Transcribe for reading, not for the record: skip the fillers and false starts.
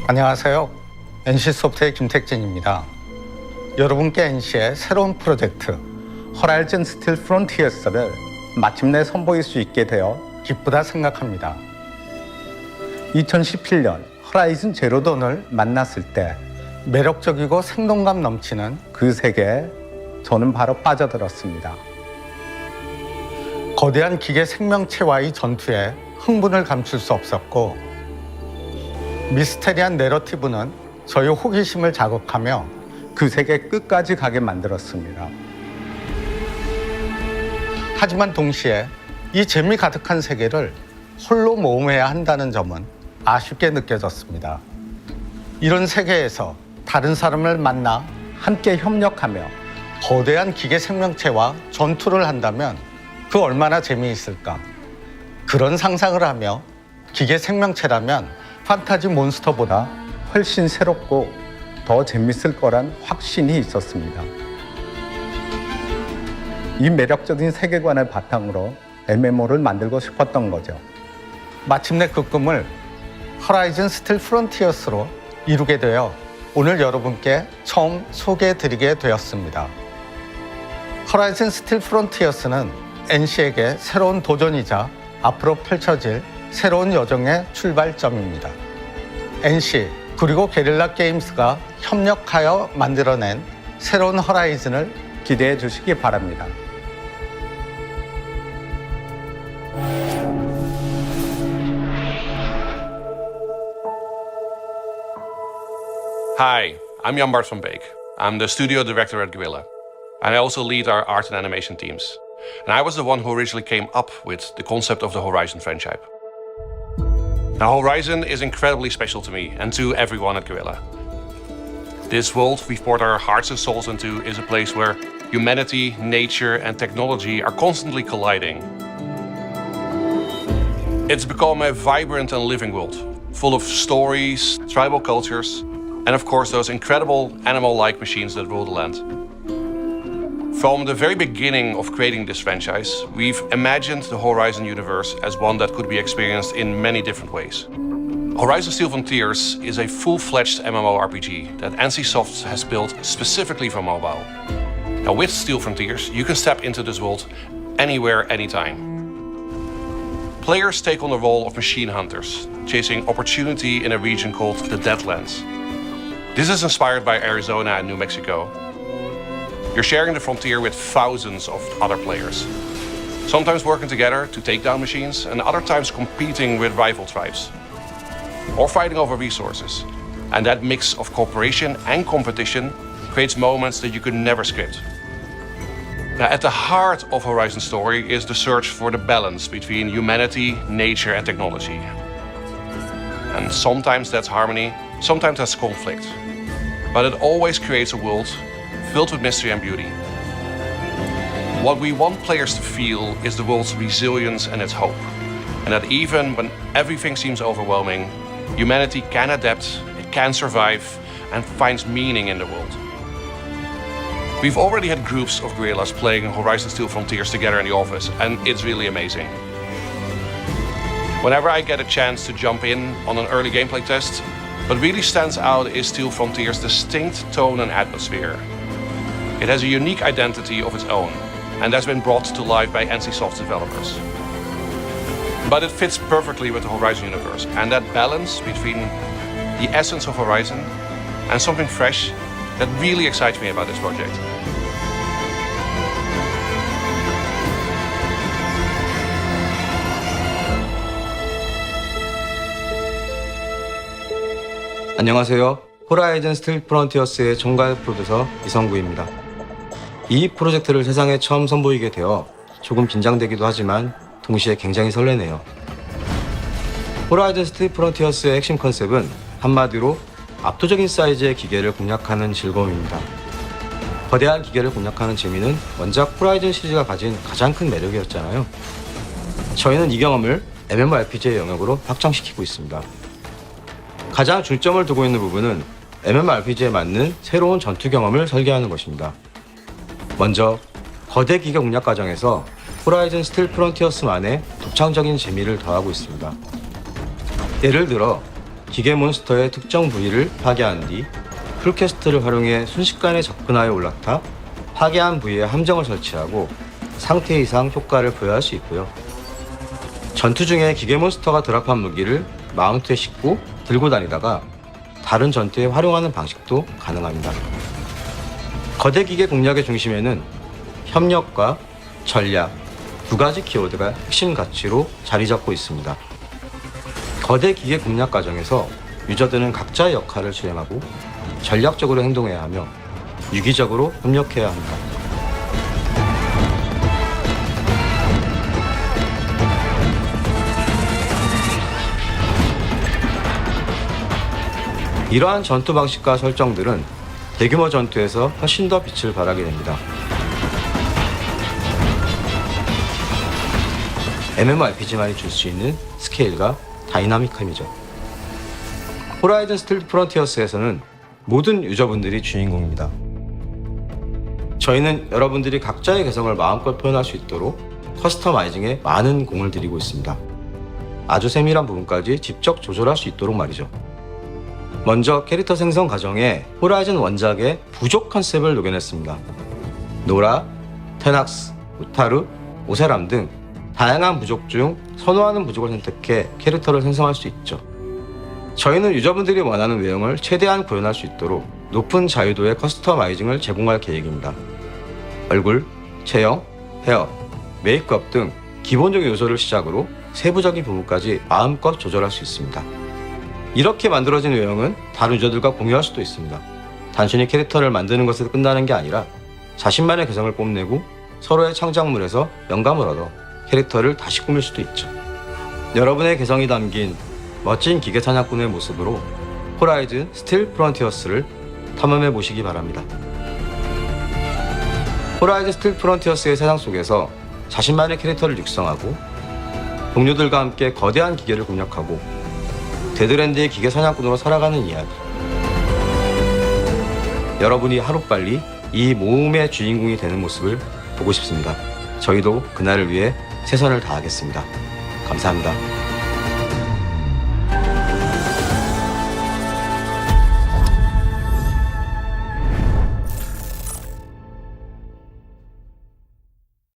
안녕하세요. NC소프트의 김택진입니다. 여러분께 NC의 새로운 프로젝트 호라이즌 스틸 프론티어스를 마침내 선보일 수 있게 되어 기쁘다 생각합니다. 2017년 호라이즌 제로 던을 만났을 때 매력적이고 생동감 넘치는 그 세계에 저는 바로 빠져들었습니다. 거대한 기계 생명체와의 전투에 흥분을 감출 수 없었고, 미스테리한 내러티브는 저의 호기심을 자극하며 그 세계 끝까지 가게 만들었습니다. 하지만 동시에 이 재미 가득한 세계를 홀로 모험해야 한다는 점은 아쉽게 느껴졌습니다. 이런 세계에서 다른 사람을 만나 함께 협력하며 거대한 기계 생명체와 전투를 한다면 그 얼마나 재미있을까. 그런 상상을 하며 기계 생명체라면 판타지 몬스터보다 훨씬 새롭고 더 재밌을 거란 확신이 있었습니다. 이 매력적인 세계관을 바탕으로 MMO를 만들고 싶었던 거죠. 마침내 그 꿈을 호라이즌 스틸 프론티어스로 이루게 되어 오늘 여러분께 처음 소개해드리게 되었습니다. 호라이즌 스틸 프론티어스는 NC에게 새로운 도전이자 앞으로 펼쳐질 새로운 여정의 출발점입니다. NC 그리고 게릴라 게임스가 협력하여 만들어낸 새로운 호라이즌을 기대해 주시기 바랍니다. Hi, I'm Jan Bart van Beek. I'm the studio director at Guerrilla, and I also lead our art and animation teams. And I was the one who originally came up with the concept of the Horizon franchise. Now, Horizon is incredibly special to me and to everyone at Guerrilla. This world we've poured our hearts and souls into is a place where humanity, nature, and technology are constantly colliding. It's become a vibrant and living world, full of stories, tribal cultures, and of course those incredible animal-like machines that rule the land. From the very beginning of creating this franchise, we've imagined the Horizon universe as one that could be experienced in many different ways. Horizon Steel Frontiers is a full-fledged MMORPG that NCSoft has built specifically for mobile. Now with Steel Frontiers, you can step into this world anywhere, anytime. Players take on the role of machine hunters, chasing opportunity in a region called the Deadlands. This is inspired by Arizona and New Mexico. You're sharing the frontier with thousands of other players, sometimes working together to take down machines, and other times competing with rival tribes, or fighting over resources. And that mix of cooperation and competition creates moments that you could never script. Now, at the heart of Horizon's story is the search for the balance between humanity, nature, and technology. And sometimes that's harmony, sometimes that's conflict. But it always creates a world filled with mystery and beauty. What we want players to feel is the world's resilience and its hope. And that even when everything seems overwhelming, humanity can adapt, it can survive, and finds meaning in the world. We've already had groups of guerrillas playing Horizon Steel Frontiers together in the office, and it's really amazing. Whenever I get a chance to jump in on an early gameplay test, what really stands out is Steel Frontiers' distinct tone and atmosphere. It has a unique identity of its own, and that's been brought to life by NCSoft developers. But it fits perfectly with the Horizon universe, and that balance between the essence of Horizon and something fresh, that really excites me about this project. 안녕하세요. 호라이즌 스틸 프론티어스의 총괄 프로듀서 이성구입니다. 이 프로젝트를 세상에 처음 선보이게 되어 조금 긴장되기도 하지만 동시에 굉장히 설레네요. 호라이즌 스틸 프론티어스의 핵심 컨셉은 한마디로 압도적인 사이즈의 기계를 공략하는 즐거움입니다. 거대한 기계를 공략하는 재미는 원작 호라이즌 시리즈가 가진 가장 큰 매력이었잖아요. 저희는 이 경험을 MMORPG의 영역으로 확장시키고 있습니다. 가장 중점을 두고 있는 부분은 MMORPG에 맞는 새로운 전투 경험을 설계하는 것입니다. 먼저 거대 기계 공략 과정에서 호라이즌 스틸 프론티어스만의 독창적인 재미를 더하고 있습니다. 예를 들어 기계 몬스터의 특정 부위를 파괴한 뒤 풀캐스트를 활용해 순식간에 접근하여 올라타 파괴한 부위에 함정을 설치하고 상태 이상 효과를 부여할 수 있고요. 전투 중에 기계 몬스터가 드랍한 무기를 마운트에 싣고 들고 다니다가 다른 전투에 활용하는 방식도 가능합니다. 거대 기계 공략의 중심에는 협력과 전략 두 가지 키워드가 핵심 가치로 자리 잡고 있습니다. 거대 기계 공략 과정에서 유저들은 각자의 역할을 수행하고 전략적으로 행동해야 하며 유기적으로 협력해야 합니다. 이러한 전투 방식과 설정들은 대규모 전투에서 훨씬 더 빛을 발하게 됩니다. MMORPG만이 줄 수 있는 스케일과 다이나믹함이죠. 호라이즌 스틸 프론티어스에서는 모든 유저분들이 주인공입니다. 저희는 여러분들이 각자의 개성을 마음껏 표현할 수 있도록 커스터마이징에 많은 공을 들이고 있습니다. 아주 세밀한 부분까지 직접 조절할 수 있도록 말이죠. 먼저 캐릭터 생성 과정에 호라이즌 원작의 부족 컨셉을 녹여냈습니다. 노라, 테낙스, 우타르, 오세람 등 다양한 부족 중 선호하는 부족을 선택해 캐릭터를 생성할 수 있죠. 저희는 유저분들이 원하는 외형을 최대한 구현할 수 있도록 높은 자유도의 커스터마이징을 제공할 계획입니다. 얼굴, 체형, 헤어, 메이크업 등 기본적인 요소를 시작으로 세부적인 부분까지 마음껏 조절할 수 있습니다. 이렇게 만들어진 외형은 다른 유저들과 공유할 수도 있습니다. 단순히 캐릭터를 만드는 것에서 끝나는 게 아니라 자신만의 개성을 뽐내고 서로의 창작물에서 영감을 얻어 캐릭터를 다시 꾸밀 수도 있죠. 여러분의 개성이 담긴 멋진 기계 사냥꾼의 모습으로 호라이즌 스틸 프론티어스를 탐험해 보시기 바랍니다. 호라이즌 스틸 프론티어스의 세상 속에서 자신만의 캐릭터를 육성하고 동료들과 함께 거대한 기계를 공략하고 데드랜드의 기계 사냥꾼으로 살아가는 이야기. 여러분이 하루빨리 이 모험의 주인공이 되는 모습을 보고 싶습니다. 저희도 그날을 위해 최선을 다하겠습니다. 감사합니다.